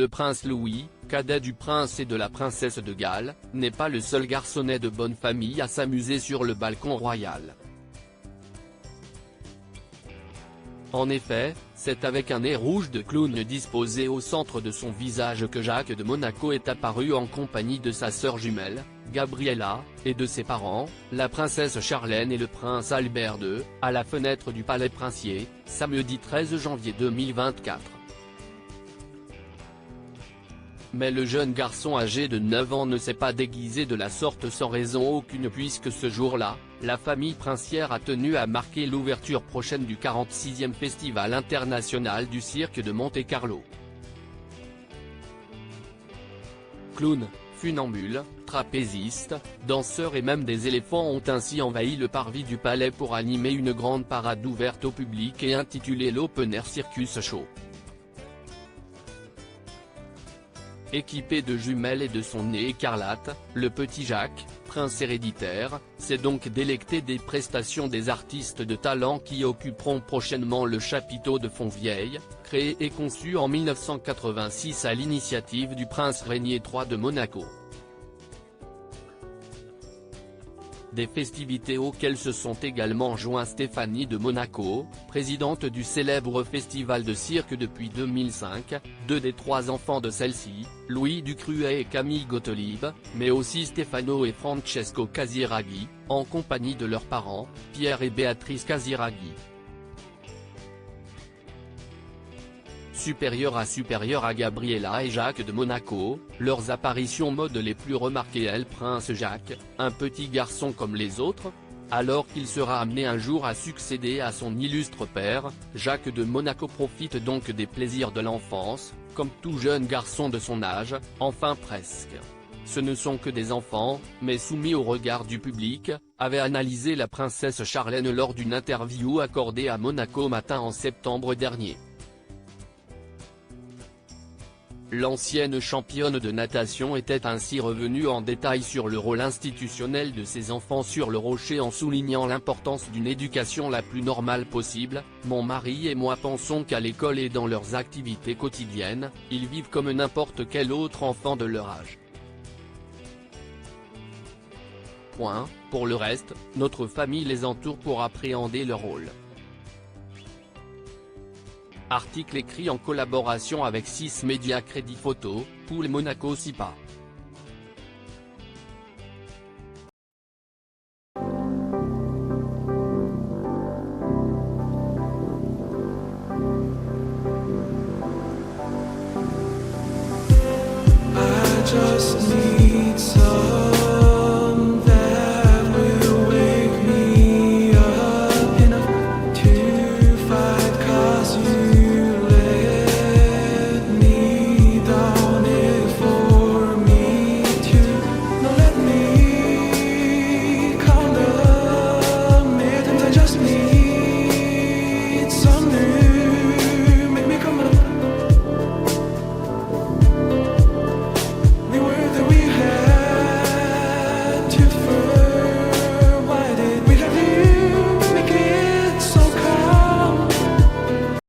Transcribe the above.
Le prince Louis, cadet du prince et de la princesse de Galles, n'est pas le seul garçonnet de bonne famille à s'amuser sur le balcon royal. En effet, c'est avec un nez rouge de clown disposé au centre de son visage que Jacques de Monaco est apparu en compagnie de sa sœur jumelle, Gabriella, et de ses parents, la princesse Charlène et le prince Albert II, à la fenêtre du palais princier, samedi 13 janvier 2024. Mais le jeune garçon âgé de 9 ans ne s'est pas déguisé de la sorte sans raison aucune puisque ce jour-là, la famille princière a tenu à marquer l'ouverture prochaine du 46e Festival international du cirque de Monte-Carlo. Clowns, funambules, trapézistes, danseurs et même des éléphants ont ainsi envahi le parvis du palais pour animer une grande parade ouverte au public et intitulée l'Open Air Circus Show. Équipé de jumelles et de son nez écarlate, le petit Jacques, prince héréditaire, s'est donc délecté des prestations des artistes de talent qui occuperont prochainement le chapiteau de Fontvieille, créé et conçu en 1986 à l'initiative du prince Régnier III de Monaco. Des festivités auxquelles se sont également joints Stéphanie de Monaco, présidente du célèbre festival de cirque depuis 2005, deux des trois enfants de celle-ci, Louis Ducruet et Camille Gottlieb, mais aussi Stefano et Francesco Casiraghi, en compagnie de leurs parents, Pierre et Béatrice Casiraghi. Supérieur à Gabriella et Jacques de Monaco, leurs apparitions mode les plus remarquées. Le prince Jacques, un petit garçon comme les autres, alors qu'il sera amené un jour à succéder à son illustre père, Jacques de Monaco profite donc des plaisirs de l'enfance, comme tout jeune garçon de son âge, enfin presque. Ce ne sont que des enfants, mais soumis au regard du public, avait analysé la princesse Charlène lors d'une interview accordée à Monaco Matin en septembre dernier. L'ancienne championne de natation était ainsi revenue en détail sur le rôle institutionnel de ses enfants sur le rocher en soulignant l'importance d'une éducation la plus normale possible. Mon mari et moi pensons qu'à l'école et dans leurs activités quotidiennes, ils vivent comme n'importe quel autre enfant de leur âge. Pour le reste, notre famille les entoure pour appréhender leur rôle. Article écrit en collaboration avec 6 médias Crédit Photo, Pool Monaco SIPA.